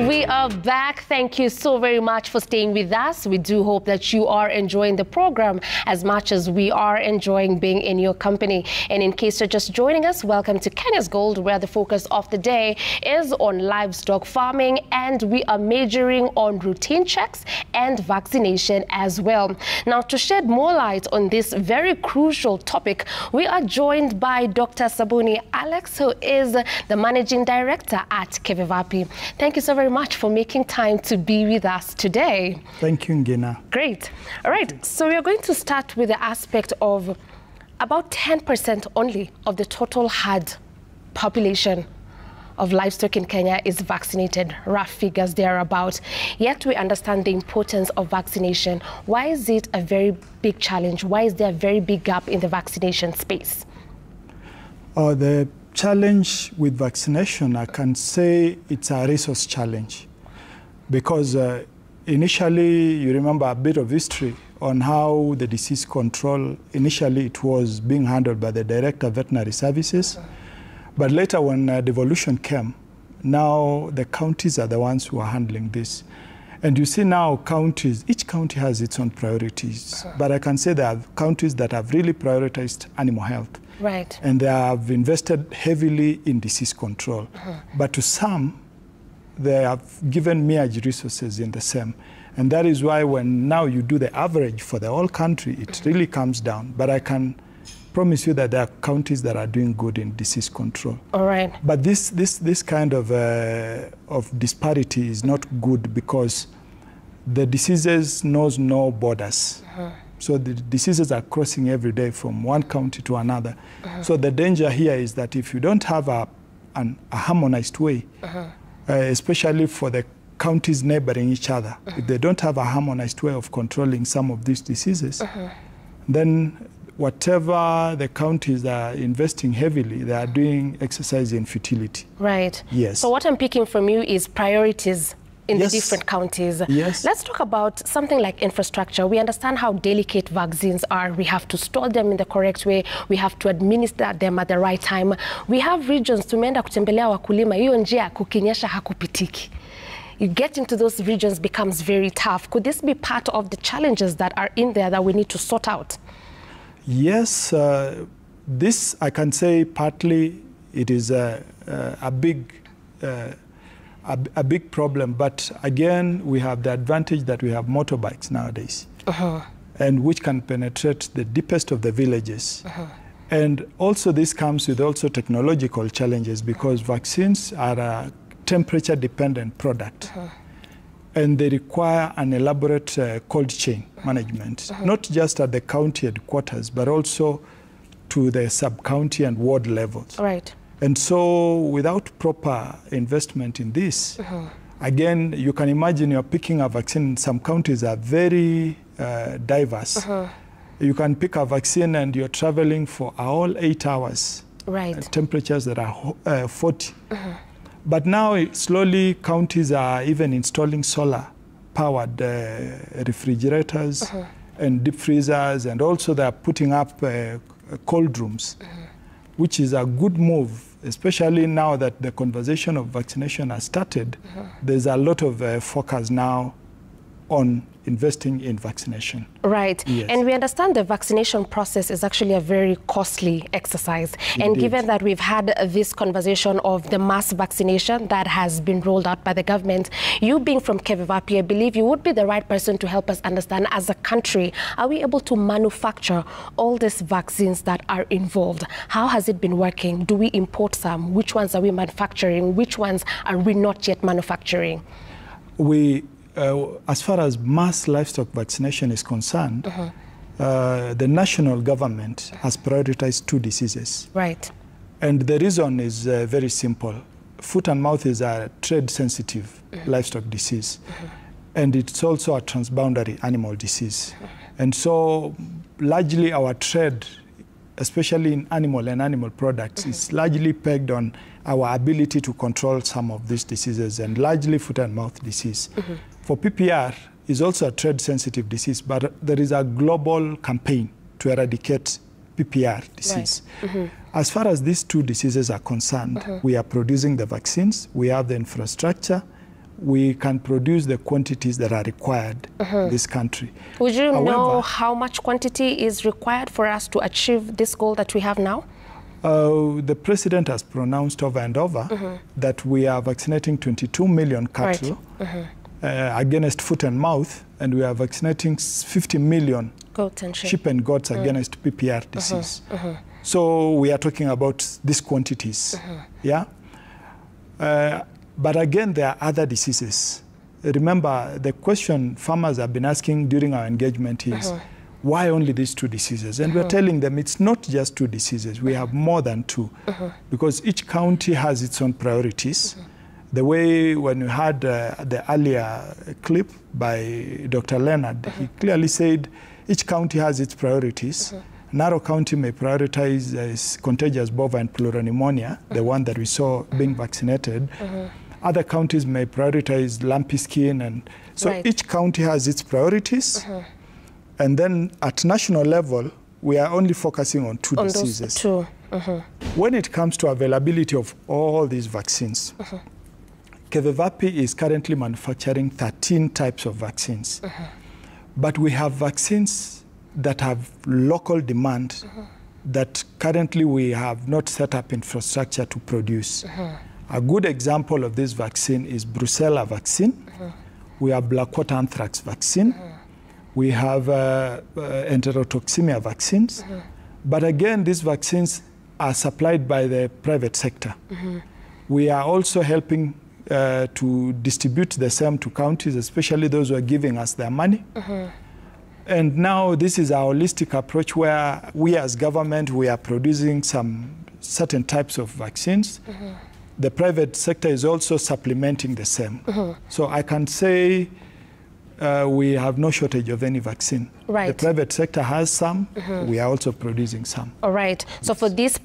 We are back. Thank you so very much for staying with us. We do hope that you are enjoying the program as much as we are enjoying being in your company. And in case you're just joining us, welcome to Kenya's Gold, where the focus of the day is on livestock farming, and we are majoring on routine checks and vaccination as well. Now, to shed more light on this very crucial topic, we are joined by Dr. Sabuni Alex, who is the Managing Director at Kevevapi. Thank you so very much for making time to be with us today. Thank you, Ngina. Great. All right, so we are going to start with the aspect of about 10% only of the total herd population of livestock in Kenya is vaccinated. Rough figures thereabout. Yet we understand the importance of vaccination. Why is it a very big challenge? Why is there a very big gap in the vaccination space? The challenge with vaccination, I can say it's a resource challenge, because initially, you remember a bit of history on how the disease control, initially it was being handled by the Director of Veterinary Services, but later when devolution came, now the counties are the ones who are handling this. And you see now counties, each county has its own priorities, but I can say there are counties that have really prioritized animal health. Right. And they have invested heavily in disease control. But to some, they have given merged resources in the same. And that is why when now you do the average for the whole country, it really comes down. But I can promise you that there are counties that are doing good in disease control. All right. But this kind of disparity is not good, because the diseases knows no borders. So the diseases are crossing every day from one county to another. So the danger here is that if you don't have a harmonized way, especially for the counties neighboring each other, if they don't have a harmonized way of controlling some of these diseases, then whatever the counties are investing heavily, they are doing exercise in futility. Right. Yes. So what I'm picking from you is priorities in the different counties. Yes. Let's talk about something like infrastructure. We understand how delicate vaccines are. We have to store them in the correct way. We have to administer them at the right time. We have regions, tumeenda kutembelea wakulima, hiyo njia kukinyesha hakupitiki. You get into those regions becomes very tough. Could this be part of the challenges that are in there that we need to sort out? Yes, this I can say partly it is a big problem, but again we have the advantage that we have motorbikes nowadays, and which can penetrate the deepest of the villages. And also this comes with also technological challenges, because vaccines are a temperature dependent product. And they require an elaborate cold chain management, not just at the county headquarters, but also to the sub-county and ward levels. Right. And so without proper investment in this, again, you can imagine you're picking a vaccine. Some counties are very diverse. You can pick a vaccine and you're traveling for a whole 8 hours. Right. Temperatures that are 40. But now, slowly, counties are even installing solar-powered refrigerators and deep freezers, and also they're putting up cold rooms, which is a good move, especially now that the conversation of vaccination has started. There's a lot of focus now on investing in vaccination. Right. Yes. And we understand the vaccination process is actually a very costly exercise. Indeed. And given that we've had this conversation of the mass vaccination that has been rolled out by the government, you being from Kevevapi, I believe you would be the right person to help us understand, as a country, are we able to manufacture all these vaccines that are involved? How has it been working? Do we import some? Which ones are we manufacturing? Which ones are we not yet manufacturing? As far as mass livestock vaccination is concerned, the national government has prioritized 2 diseases. Right. And the reason is very simple. Foot and mouth is a trade-sensitive livestock disease. And it's also a transboundary animal disease. And so largely our trade, especially in animal and animal products, is largely pegged on our ability to control some of these diseases, and largely foot and mouth disease. For PPR, is also a trade-sensitive disease, but there is a global campaign to eradicate PPR disease. As far as these two diseases are concerned, we are producing the vaccines, we have the infrastructure, we can produce the quantities that are required in this country. Would you know how much quantity is required for us to achieve this goal that we have now? The president has pronounced over and over that we are vaccinating 22 million cattle against foot and mouth, and we are vaccinating 50 million goats and sheep and goats against PPR disease. So we are talking about these quantities. Yeah. But again, there are other diseases. Remember, the question farmers have been asking during our engagement is, why only these two diseases? And we're telling them it's not just two diseases. We have more than two, because each county has its own priorities. The way when you had the earlier clip by Dr. Leonard, he clearly said each county has its priorities. Narrow County may prioritize contagious bovine pleuropneumonia, the one that we saw being vaccinated. Other counties may prioritize lumpy skin, and so each county has its priorities. And then at national level, we are only focusing on two diseases. When it comes to availability of all these vaccines, Kevevapi is currently manufacturing 13 types of vaccines. But we have vaccines that have local demand that currently we have not set up infrastructure to produce. A good example of this vaccine is Brucella vaccine. We have Blackwater anthrax vaccine. We have enterotoxemia vaccines. But again, these vaccines are supplied by the private sector. We are also helping to distribute the same to counties, especially those who are giving us their money. And now this is our holistic approach where we as government, we are producing some certain types of vaccines. The private sector is also supplementing the same. So I can say we have no shortage of any vaccine. The private sector has some. We are also producing some. All right. So for these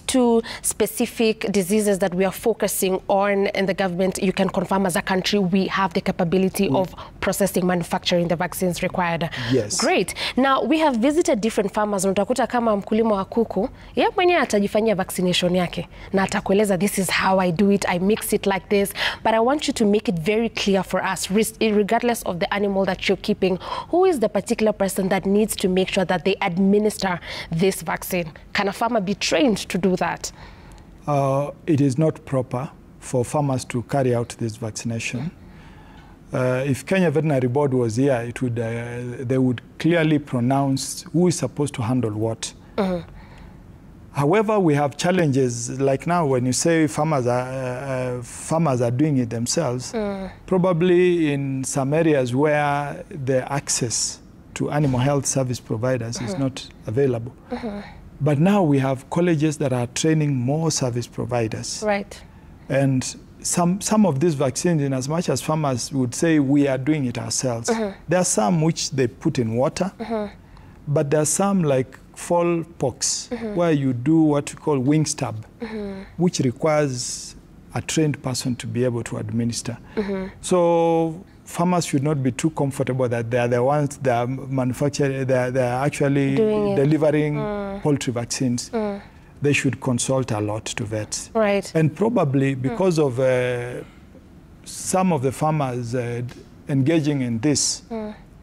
two specific diseases that we are focusing on in the government, you can confirm as a country we have the capability of processing, manufacturing the vaccines required. Yes. Great. Now we have visited different farmers. Utakuta kama mkulima wa kuku, yeye mwenyewe atajifanyia vaccination yake na atakueleza this is how I do it, I mix it like this. But I want you to make it very clear for us, regardless of the animal that you're keeping, who is the particular person that needs to make sure that they administer this vaccine? Can a farmer be trained to do that? It is not proper for farmers to carry out this vaccination. If Kenya Veterinary Board was here, it would, they would clearly pronounce who is supposed to handle what. However, we have challenges like now when you say farmers are doing it themselves, probably in some areas where the access to animal health service providers is not available. But now we have colleges that are training more service providers. And some of these vaccines, in as much as farmers would say we are doing it ourselves, there are some which they put in water, but there are some like fall pox, where you do what we call wing stab, which requires a trained person to be able to administer. So farmers should not be too comfortable that they are the ones that are manufacturing, they are actually delivering poultry vaccines. They should consult a lot to vets. And probably because of some of the farmers engaging in this,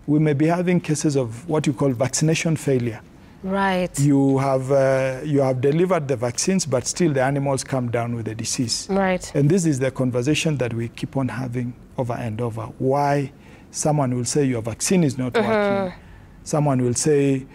we may be having cases of what you call vaccination failure. You have delivered the vaccines, but still the animals come down with the disease. And this is the conversation that we keep on having over and over. Why someone will say your vaccine is not working. Someone will say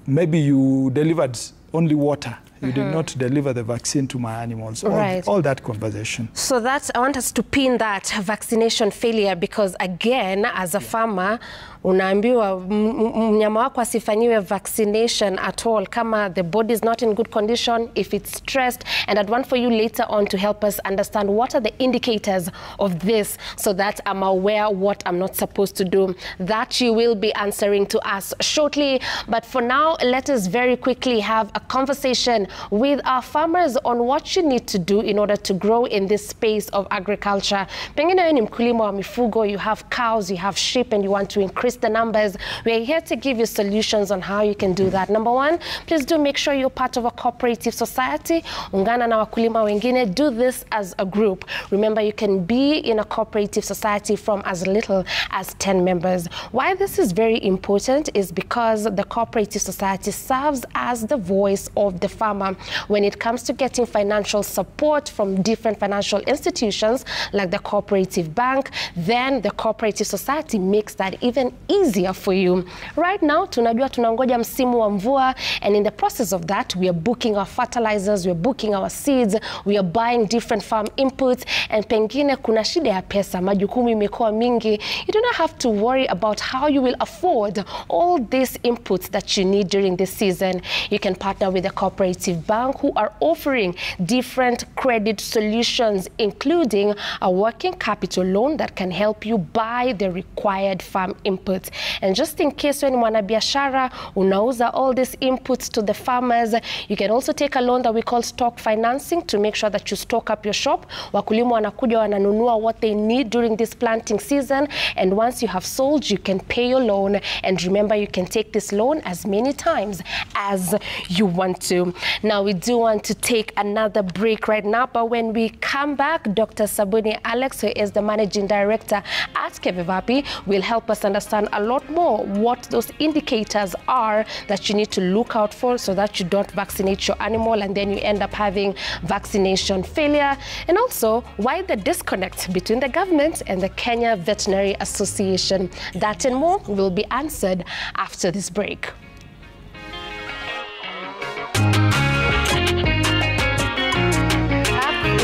maybe you delivered only water. You did not deliver the vaccine to my animals. All that conversation. So that's, I want us to pin that vaccination failure, because again, as a farmer, unaambiwa mnyama wako asifanyiwe vaccination at all kama the body is not in good condition, if it's stressed. And I'd want for you later on to help us understand what are the indicators of this, so that I'm aware what I'm not supposed to do. That you will be answering to us shortly. But for now, let us very quickly have a conversation with our farmers on what you need to do in order to grow in this space of agriculture. Pengine wewe ni mkulima wa mifugo, you have cows, you have sheep, and you want to increase the numbers. We're here to give you solutions on how you can do that. Number one, please do make sure you're part of a cooperative society. Ungana na wakulima wengine. Do this as a group. Remember, you can be in a cooperative society from as little as 10 members. Why this is very important is because the cooperative society serves as the voice of the farmer when it comes to getting financial support from different financial institutions like the cooperative bank. Then the cooperative society makes that even easier for you. Right now, tunajua tunangoja msimu wa mvua, and in the process of that, we are booking our fertilizers, we are booking our seeds, we are buying different farm inputs, and pengine kuna shida ya pesa, majukumu imekuwa mingi. You do not have to worry about how you will afford all these inputs that you need during this season. You can partner with a cooperative bank who are offering different credit solutions, including a working capital loan that can help you buy the required farm inputs. And just in case when mwanabiashara unauza all these inputs to the farmers, you can also take a loan that we call stock financing to make sure that you stock up your shop. Wakulima wanakuja wananunua what they need during this planting season, and once you have sold, you can pay your loan. And remember, you can take this loan as many times as you want to. Now, we do want to take another break right now, but when we come back, Dr. Sabuni Alex, who is the Managing Director at Kevivapi, will help us understand a lot more what those indicators are that you need to look out for so that you don't vaccinate your animal and then you end up having vaccination failure, and also why the disconnect between the government and the Kenya Veterinary Association. That and more will be answered after this break.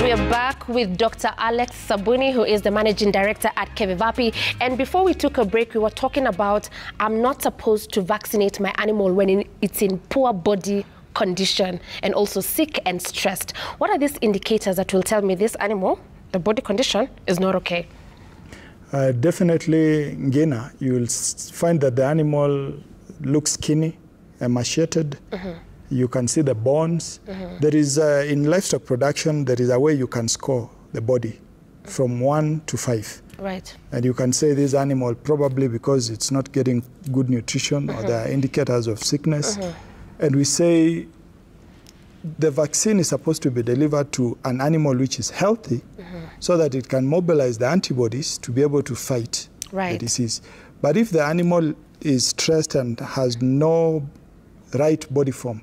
We are back with Dr. Alex Sabuni, who is the Managing Director at Kevivapi. And before we took a break, we were talking about I'm not supposed to vaccinate my animal when it's in poor body condition and also sick and stressed. What are these indicators that will tell me this animal, the body condition, is not okay? Definitely, Ngina, you will find that the animal looks skinny, emaciated. You can see the bones. There is, in livestock production, there is a way you can score the body from 1 to 5. Right. And you can say this animal, probably because it's not getting good nutrition or there are indicators of sickness. And we say the vaccine is supposed to be delivered to an animal which is healthy so that it can mobilize the antibodies to be able to fight the disease. But if the animal is stressed and has no right body form,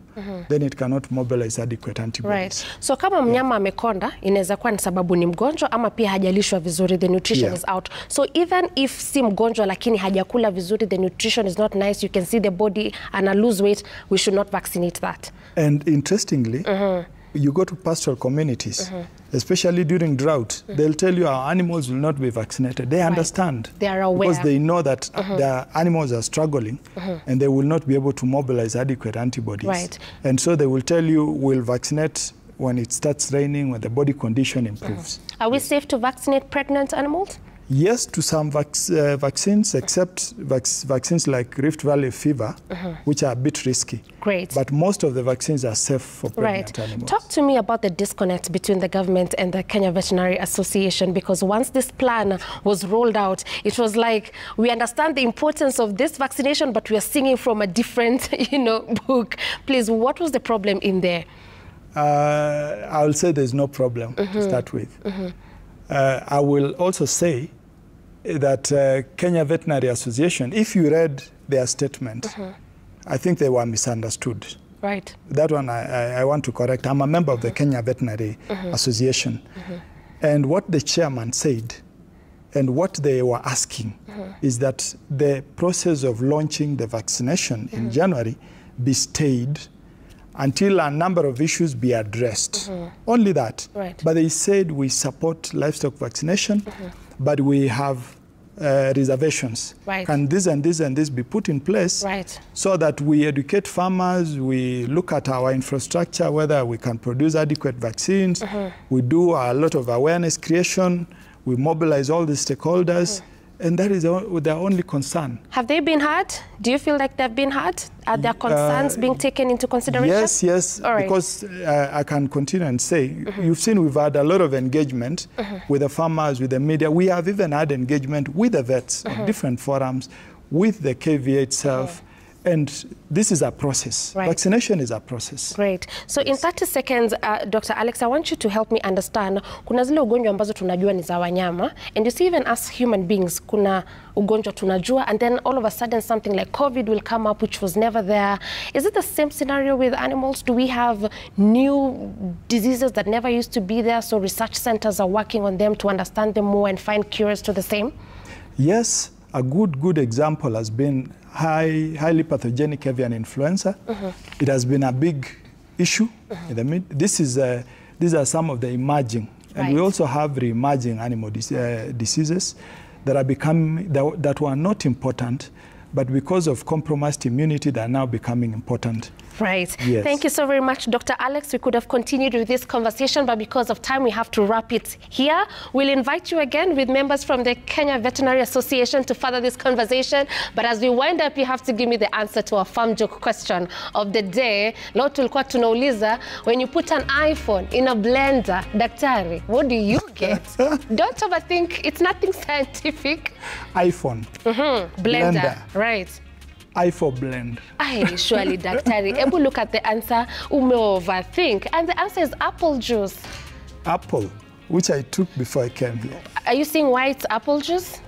then it cannot mobilize adequate antibodies. Right. So kama mnyama amekonda, inaweza kuwa ni sababu ni mgonjwa ama pia hajalishwa vizuri, the nutrition is out. So even if si mgonjwa lakini hajakula vizuri, the nutrition is not nice, you can see the body and lose weight, we should not vaccinate that. And interestingly, you go to pastoral communities, especially during drought, they'll tell you our animals will not be vaccinated. They understand. They are aware. Because they know that their animals are struggling and they will not be able to mobilize adequate antibodies. Right. And so they will tell you we'll vaccinate when it starts raining, when the body condition improves. Are we safe to vaccinate pregnant animals? Yes, to some vaccines, except vaccines like Rift Valley fever, which are a bit risky. Great. But most of the vaccines are safe for pregnant animals. Talk to me about the disconnect between the government and the Kenya Veterinary Association, because once this plan was rolled out, it was like, we understand the importance of this vaccination, but we are singing from a different, book. Please, what was the problem in there? I'll say there's no problem to start with. I will also say that Kenya Veterinary Association, if you read their statement, I think they were misunderstood. Right. That one I want to correct. I'm a member of the Kenya Veterinary Association. And what the chairman said and what they were asking is that the process of launching the vaccination in January be stayed until a number of issues be addressed. Only that. Right. But they said we support livestock vaccination, but we have reservations. Right. Can this and this and this be put in place so that we educate farmers, we look at our infrastructure, whether we can produce adequate vaccines, we do a lot of awareness creation, we mobilize all the stakeholders, And that is their only concern. Have they been hurt? Do you feel like they've been hurt? Are their concerns being taken into consideration? Yes. All right. Because I can continue and say, you've seen we've had a lot of engagement with the farmers, with the media. We have even had engagement with the vets on different forums, with the KVA itself. And this is a process. Right. Vaccination is a process. Great. So in 30 seconds, Dr. Alex, I want you to help me understand, kuna zile ugonjwa ambazo tunajua ni za wanyama, and you see even as human beings, kuna ugonjwa tunajua, and then all of a sudden something like COVID will come up, which was never there. Is it the same scenario with animals? Do we have new diseases that never used to be there, so research centers are working on them to understand them more and find cures to the same? Yes. A good example has been highly pathogenic avian influenza. It has been a big issue in the these are some of the emerging, and we also have re-emerging animal diseases that are becoming that were not important, but because of compromised immunity, they are now becoming important. Right. Yes. Thank you so very much, Dr. Alex. We could have continued with this conversation, but because of time, we have to wrap it here. We'll invite you again with members from the Kenya Veterinary Association to further this conversation. But as we wind up, you have to give me the answer to our farm joke question of the day. Leo tulikuwa tunauliza, when you put an iPhone in a blender, daktari, what do you get? Don't overthink. It's nothing scientific. iPhone. Blender. Right. I for blend. Aye, surely, daktari. Ebu look at the answer. Ume overthink. And the answer is apple juice. Apple, which I took before I came here. Are you seeing why it's apple juice?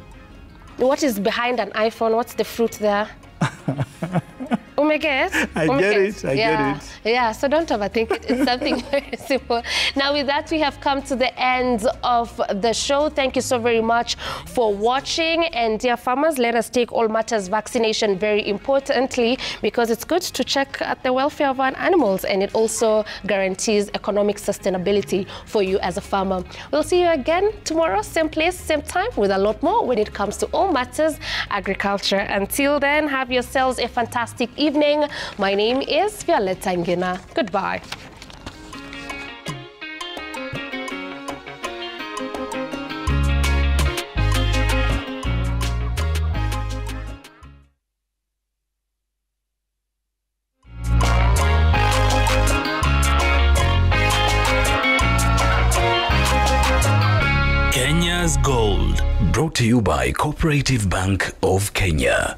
What is behind an iPhone? What's the fruit there? I get it. Yeah, so don't overthink it. It's something very simple. Now, with that, we have come to the end of the show. Thank you so very much for watching. And dear farmers, let us take all matters vaccination very importantly, because it's good to check at the welfare of our animals, and it also guarantees economic sustainability for you as a farmer. We'll see you again tomorrow, same place, same time, with a lot more when it comes to all matters agriculture. Until then, have yourselves a fantastic evening. My name is Violeta Ngina. Goodbye. Kenya's Gold, brought to you by Cooperative Bank of Kenya.